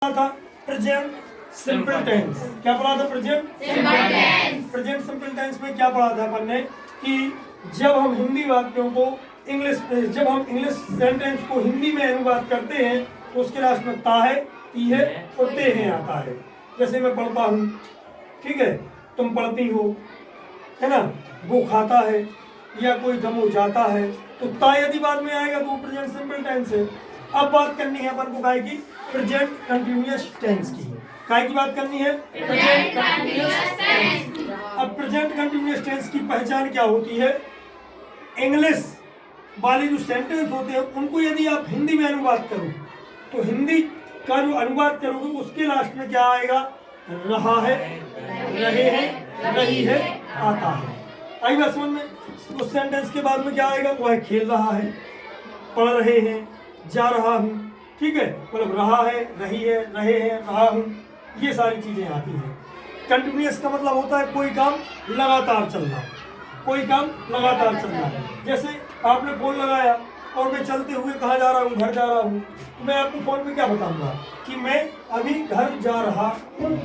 था present simple tense. क्या पढ़ा था? Present simple tense. Present simple tense में क्या पढ़ा था अपन ने कि जब हम हिंदी वाक्यों को जब हम इंग्लिश सेंटेंस को हिंदी में अनुवाद करते हैं तो उसके लास्ट में ता है, ती है और ते हैं आता है। जैसे मैं पढ़ता हूँ, ठीक है, तुम पढ़ती हो, है ना, वो खाता है या कोई दमो जाता है, तो ता यदि बाद में आएगा तो वो प्रेजेंट सिंपल टेंस है। अब बात करनी है अपन को काय की? प्रेजेंट कंटिन्यूअस टेंस की। काय की बात करनी है? Present continuous tense. अब प्रेजेंट कंटिन्यूअस टेंस की पहचान क्या होती है? इंग्लिश वाले जो सेंटेंस होते हैं उनको यदि आप हिंदी में अनुवाद करो तो हिंदी का जो अनुवाद करोगे उसके लास्ट में क्या आएगा? रहा है, रहे हैं, रही है, आता है। आई बात समझ में? उस सेंटेंस के बाद में क्या आएगा? वो है खेल रहा है, पढ़ रहे हैं, जा रहा हूँ, ठीक है, मतलब रहा है, रही है, रहे हैं, रहा हूँ, ये सारी चीजें आती हैं। कंटिन्यूअस का मतलब होता है कोई काम लगातार चलना, कोई काम लगातार चलना। जैसे आपने फोन लगाया और मैं चलते हुए कहाँ जा रहा हूँ? घर जा रहा हूँ, तो मैं आपको फोन पे क्या बताऊंगा कि मैं अभी घर जा रहा हूँ,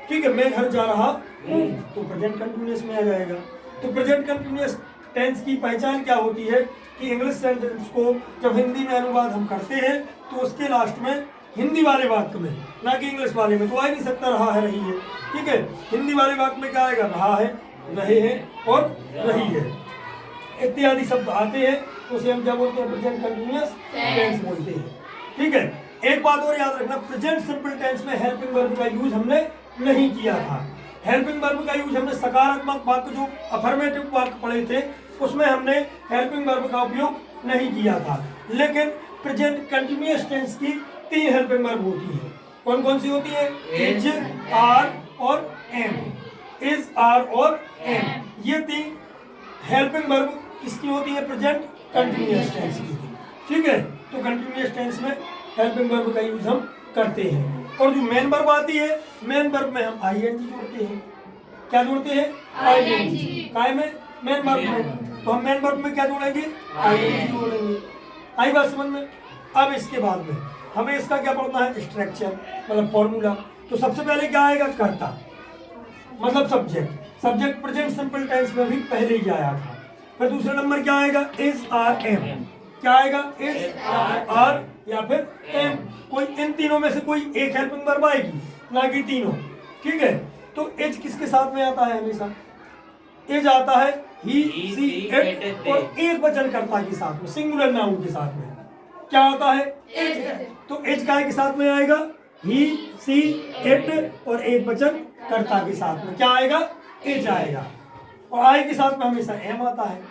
ठीक है, मैं घर जा रहा हूँ, तो प्रेजेंट कंटिन्यूअस में आ जाएगा। तो प्रेजेंट कंटिन्यूअस टेंस की पहचान क्या होती है कि इंग्लिश सेंटेंस को जब हिंदी में अनुवाद हम करते हैं तो उसके लास्ट में हिंदी वाले वाक्य में, ना कि इंग्लिश वाले में तो आ ही नहीं सकता रहा है, रही है, ठीक है। हिंदी वाले वाक्य में क्या आएगा? रहा है, रहे हैं और रही है, इत्यादि शब्द आते हैं, तो उसे हम क्या बोलते हैं? प्रेजेंट कंटिन्यूअस टेंस बोलते हैं, ठीक है। एक बात और याद रखना, प्रेजेंट सिंपल टेंस में हेल्पिंग वर्ब का यूज हमने नहीं किया था। हेल्पिंग वर्ब का यूज हमने सकारात्मक वाक्य जो अफर्मेटिव वाक्य पढ़े थे उसमें हमने हेल्पिंग वर्ब का उपयोग नहीं किया था। लेकिन प्रेजेंट कंटिन्यूअस टेंस की 3 हेल्पिंग वर्ब होती है। कौन कौन सी होती है? इज, आर और एम। इज, आर और एम, ये 3 हेल्पिंग वर्ब किसकी होती है? प्रेजेंट कंटिन्यूअस टेंस की, ठीक है। तो कंटिन्यूअस टेंस में हेल्पिंग वर्ब का यूज हम करते हैं। और जो मेन वर्ब आती है, मेन वर्ब में हम आईएनजी जोड़ते हैं। क्या जोड़ते हैं? आईएनजी। काय में? मेन वर्ब में। तो हम मेन वर्ब में क्या जोड़ेंगे? आईएनजी जोड़ेंगे। आई बात समझ में? अब इसके बाद में हमें इसका क्या पढ़ना है? स्ट्रक्चर, मतलब फॉर्मूला। तो सबसे पहले क्या आएगा? कर्ता, मतलब subject. Subject present simple tense में भी पहले ही आया था। फिर दूसरा नंबर क्या आएगा? Is, are, am. क्या आएगा? इज, आर या फिर एम। कोई इन तीनों में से कोई एक हेल्पिंग वर्ब आएगी, ना कि तीनों, ठीक है। तो इज किसके साथ में आता है? हमेशा इज आता है ही, सी, इट और एक वचन कर्ता के साथ में, सिंगुलर नाउन के साथ में क्या आता है? इज। तो इज काय के साथ में आएगा? ही, सी, इट और एक वचन कर्ता के साथ में क्या आएगा? इज आएगा। और आई के साथ में हमेशा एम आता है।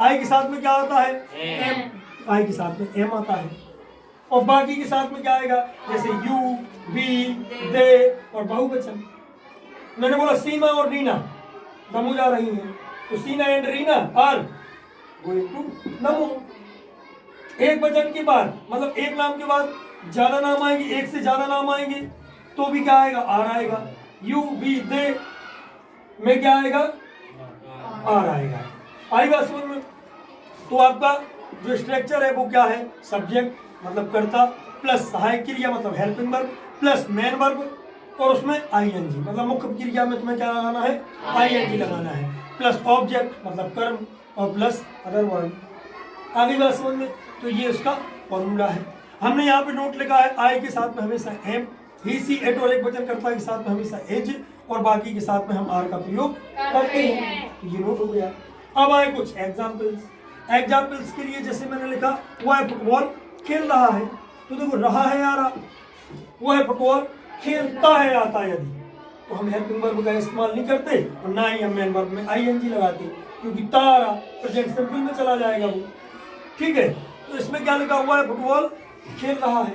आई के साथ में क्या आता है? एम। आई के साथ में एम आता है। और बाकी के साथ में क्या आएगा? जैसे यू, वी, दे और बहुवचन। मैंने बोला सीमा और रीना दमू जा रही हैं, तो Seena and Reena are going to दमू। एक वचन के बाद, मतलब एक नाम के बाद ज्यादा नाम आएंगे, एक से ज्यादा नाम आएंगे, तो भी क्या आएगा? आर आएगा। यू, वी, दे में क्या आएगा? आर आएगा। आई बात समझ में? तो आपका जो स्ट्रक्चर है वो क्या है? सब्जेक्ट मतलब कर्ता, प्लस सहायक क्रिया मतलब helping verb, plus main verb, और उसमें आईएनजी मतलब मुख्य क्रिया में तुम्हें क्या लगाना है? आईएनजी लगाना है, प्लस ऑब्जेक्ट मतलब कर्म, और प्लस अदर वर्ब। आगे बात समझ में? तो ये उसका फॉर्मूला है। हमने यहाँ पे नोट लिखा है, आई के साथ में हमेशा एम, ही, सी, इट और एक वचन कर्ता के साथ में हमेशा एज, और बाकी के साथ में हम आर का प्रयोग करते हैं। तो ये नोट हो गया। अब आए कुछ एग्जाम्पल्स। एग्जाम्पल्स के लिए जैसे मैंने लिखा, वो है फुटबॉल खेल रहा है, तो देखो रहा है आ रहा, वो है फुटबॉल खेलता है आता है, यदि तो हम हेल्पिंग वर्ब का इस्तेमाल नहीं करते और ना ही हम मेन वर्ब में आईएनजी लगाते, क्योंकि तारा प्रेजेंट सिंपल में चला जाएगा वो, ठीक है। तो इसमें क्या लिखा हुआ है? फुटबॉल खेल रहा है।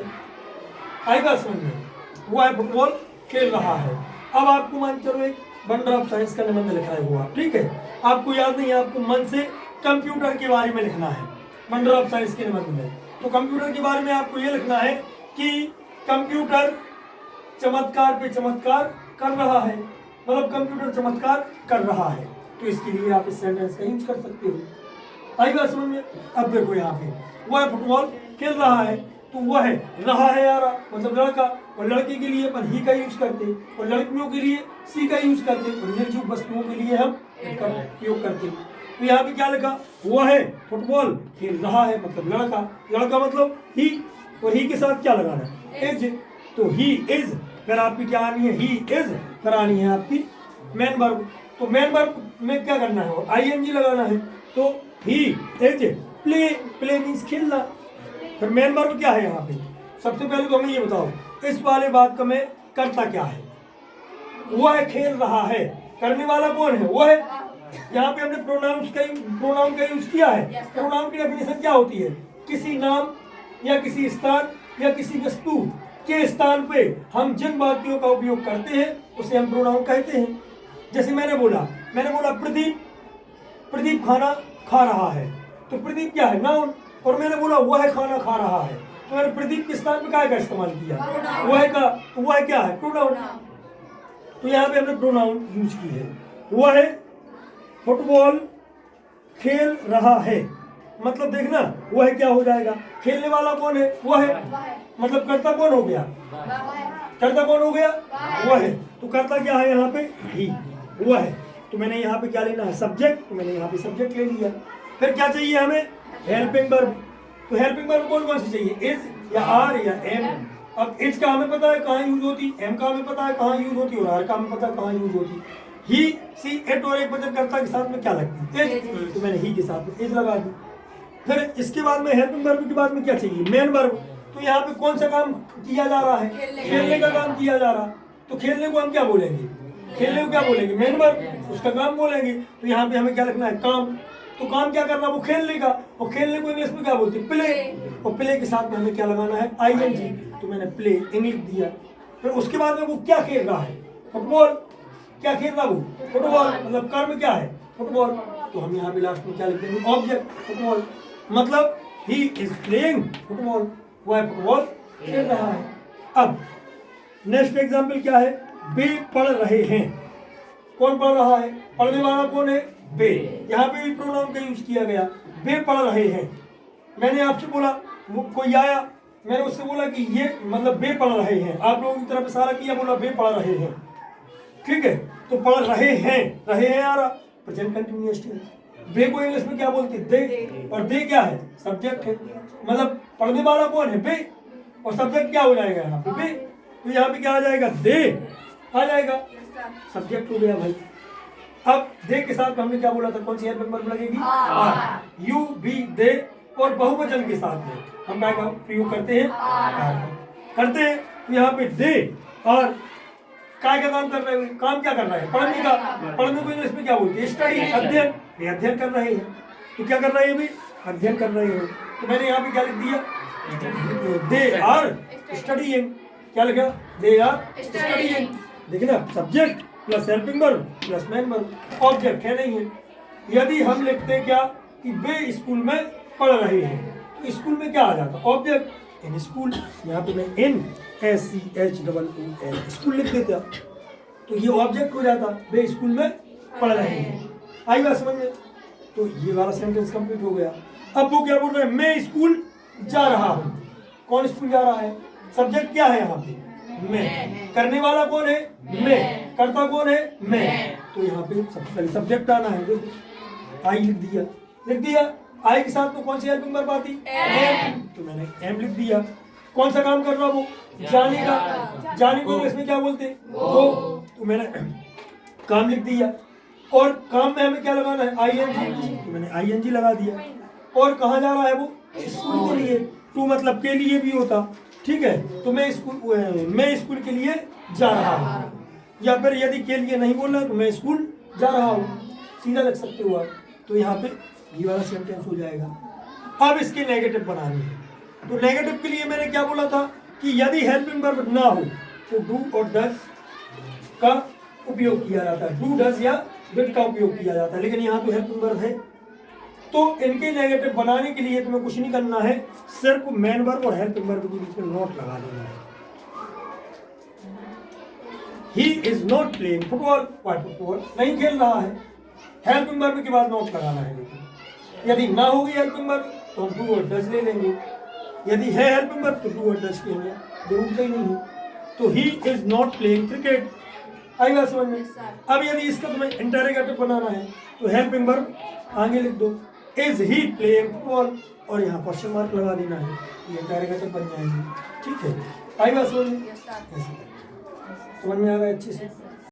आएगा समझ में? वो है फुटबॉल खेल रहा है। अब आपको मान चलो एक वंडर ऑफ साइंस का निबंध लिखा है हुआ, ठीक है। आपको याद नहीं है, आपको मन से कंप्यूटर के बारे में लिखना है वंडर ऑफ साइंस के निबंध में। तो कंप्यूटर के बारे में आपको ये लिखना है कि कंप्यूटर चमत्कार पे चमत्कार कर रहा है, मतलब कंप्यूटर चमत्कार कर रहा है। तो इसके लिए आप इस सेंटेंस का यूज कर सकते हो। आई बात समझ में? अब देखो यहाँ पे वो है फुटबॉल खेल रहा है, तो वह रहा है यारा मतलब लड़का, और लड़के के लिए अपन ही का यूज करते, और लड़कियों के लिए सी का यूज करते, और निर्जीव वस्तुओं के लिए हम का उपयोग करते। तो यहाँ पे क्या लिखा, वह है फुटबॉल खेल रहा है मतलब लड़का, लड़का मतलब ही, और ही के साथ क्या लगाना है, इज। तो ही इज फिर आपकी क्या आनी है, ही इज फिर आनी है आपकी मेन वर्ब। तो मेन वर्ब में क्या करना है, आईएनजी लगाना है। तो he is play, play means खेलना। फिर मेन वर्ब क्या है यहाँ पे, सबसे पहले तो हमें ये बताओ इस वाले वाक्य में करता क्या है, वह खेल रहा है, करने वाला कौन है, वह है। यहाँ पे हमने प्रोनाउन का यूज किया है। प्रोनाउन की डेफिनेशन क्या होती है, किसी नाम या किसी स्थान या किसी वस्तु के स्थान पे हम जिन वाक्यों का उपयोग करते हैं उसे हम प्रोनाउन कहते हैं। जैसे मैंने बोला प्रदीप खाना खा रहा है, तो प्रदीप क्या है, नाउन, और मैंने बोला वह खाना खा रहा है, तो मैंने प्रदीप के स्थान पे काय का इस्तेमाल किया, वह का, तो वह क्या है, प्रोनाउन। तो यहाँ पे हमने प्रोनाउन यूज की है। वह फुटबॉल खेल रहा है, मतलब देखना वह क्या हो जाएगा, खेलने वाला कौन है, वह है, मतलब कर्ता कौन हो गया, कर्ता कौन हो गया, वह है। तो कर्ता क्या है यहाँ पे, ही, वह है। तो मैंने यहाँ पे क्या लेना है, सब्जेक्ट, तो मैंने यहाँ पे सब्जेक्ट ले लिया। फिर क्या चाहिए हमें, हेल्पिंग वर्ब। तो हेल्पिंग वर्ब कौन कौन सी चाहिए, इज या आर या एम। अब इज का हमें पता है कहाँ यूज होती, एम का हमें पता है कहाँ यूज होती, और आर का हमें पता है कहाँ यूज होती। ही, सी, इट और एक वचनकर्ता के साथ में क्या लगती है, इज। तो मैंने ही के साथ में इज लगा दी। फिर इसके बाद में हेल्पिंग वर्ब के बाद में क्या चाहिए, मेन वर्ब। तो यहाँ पे कौन सा काम किया जा रहा है, खेलने का काम किया जा रहा। तो खेलने को हम क्या बोलेंगे, खेलने को क्या बोलेंगे, मेन वर्ब, उसका काम बोलेंगे। तो यहाँ पे हमें क्या लिखना है, काम। तो काम क्या करना, वो खेलने का, और खेलने को इंग्लिश में क्या बोलते हैं, प्ले। और प्ले के साथ में हमें क्या लगाना है, आईएनजी। तो मैंने प्ले इंग्लिश दिया। फिर उसके बाद में वो क्या खेल रहा है, फुटबॉल। क्या खेल रहा है वो, फुटबॉल, मतलब कर्म क्या है, फुटबॉल। तो हम यहाँ पे लास्ट में क्या लिख देंगे, ऑब्जेक्ट, फुटबॉल, मतलब ही इज प्लेइंग फुटबॉल, वह फुटबॉल खेल रहा है। अब नेक्स्ट एग्जाम्पल क्या है, वे पढ़ रहे हैं। कौन पढ़ रहा है, पढ़ने वाला कौन है, वे। यहाँ पे भी प्रोनाउन का यूज किया गया, वे पढ़ रहे हैं। मैंने आपसे बोला, कोई आया, मैंने उससे बोला कि ये मतलब वे पढ़ रहे हैं, आप लोगों की तरफ इशारा किया, बोला वे पढ़ रहे हैं, ठीक है। तो पढ़ रहे हैं यार प्रेजेंट कंटिन्यूअस टेंस। वे को इंग्लिश में क्या बोलते हैं, दे, और दे क्या है, सब्जेक्ट है, मतलब पढ़ने वाला कौन है, वे, और सब्जेक्ट क्या हो जाएगा यहाँ पे, वे। तो यहाँ पे क्या आ जाएगा, दे आ जाएगा, सब्जेक्ट हो गया भाई। अब दे के साथ हमने क्या बोला था, कौन सी हेल्पिंग वर्ब लगेगी, आर। यू, बी, दे, और बहुवचन के साथ में हम क्या का प्रयोग करते हैं, करते हैं। तो यहाँ पे दे और काय का काम कर रहे हैं, काम क्या कर रहा है, पढ़ने का। पढ़ने को इंग्लिश में क्या बोलते हैं, स्टडी, अध्ययन। ये अध्ययन कर रहे हैं, तो क्या कर रहे हैं, भी अध्ययन कर रहे हैं। तो मैंने यहाँ पे क्या लिख दिया, दे आर स्टडीइंग। क्या लिखा, दे आर स्टडीइंग। देखिए ना, subject plus helping verb plus main verb, object है नहीं है। यदि हम लिखते क्या कि वे स्कूल में पढ़ रहे हैं, तो स्कूल में क्या आ जाता, ऑब्जेक्ट, इन स्कूल। यहाँ पे मैं NSCHOOL स्कूल लिख देता, तो ये ऑब्जेक्ट हो जाता, वे स्कूल में पढ़ रहे हैं। आई बात समझ में। तो ये वाला सेंटेंस कंप्लीट हो गया। अब वो क्या बोल रहे हैं, मैं स्कूल जा रहा हूँ। कौन स्कूल जा रहा है, सब्जेक्ट क्या है यहाँ पे, मैं। करने वाला कौन है, मैं। करता कौन है, मैं। तो यहाँ पे सबसे पहले सब्जेक्ट आना है, देखो आई लिख दिया। आई के साथ में कौन सी हेल्पिंग वर्ब आती, एम। तो मैंने एम लिख दिया। कौन सा काम कर रहा वो, जाने का। जाने को इसमें क्या बोलते, गो। तो मैंने काम लिख दिया, और काम में हमें क्या लगाना है, आईएनजी। तो मैंने आईएनजी लगा दिया। और कहाँ जा रहा है वो, स्कूल के लिए। टू मतलब के लिए भी होता, ठीक है। तो मैं स्कूल के लिए जा रहा हूँ, या फिर यदि के लिए नहीं बोलना तो मैं स्कूल जा रहा हूँ, सीधा लग सकते हो आप। तो यहाँ पे ये वाला सेंटेंस हो जाएगा। अब इसके नेगेटिव बनाने हैं। तो नेगेटिव के लिए मैंने क्या बोला था कि यदि हेल्पिंग वर्ब ना हो तो डू और डज का उपयोग किया जाता है, डू, डज या डिड का उपयोग किया जाता है। लेकिन यहाँ तो हेल्पिंग वर्ब है, तो इनके नेगेटिव बनाने के लिए तुम्हें कुछ नहीं करना है, सिर्फ मेन वर्ब और हेल्पिंग वर्ब के बीच में नोट लगा देना है। ही इज नॉट प्लेइंग फुटबॉल, वह फुटबॉल नहीं खेल रहा है। हेल्पिंग वर्ब के बाद नोट लगाना है। लेकिन यदि ना होगी हेल्पिंग वर्ब तो हम डू और डज ले लेंगे। यदि है हेल्पिंग वर्ब तो डू और डज की हमें जरूरत ही नहीं है। तो he is not playing cricket. आई बात समझ में? अब यदि इसका तुम्हें इंटरोगेटिव बनाना है तो हेल्पिंग वर्ब आगे लिख दो, इज ही प्लेइंग फुटबॉल, और यहाँ क्वेश्चन मार्क लगा देना है, ये इंटरोगेटिव बन जाएंगे। ठीक है, आई बात समझ में? समझ में आ गया अच्छे से?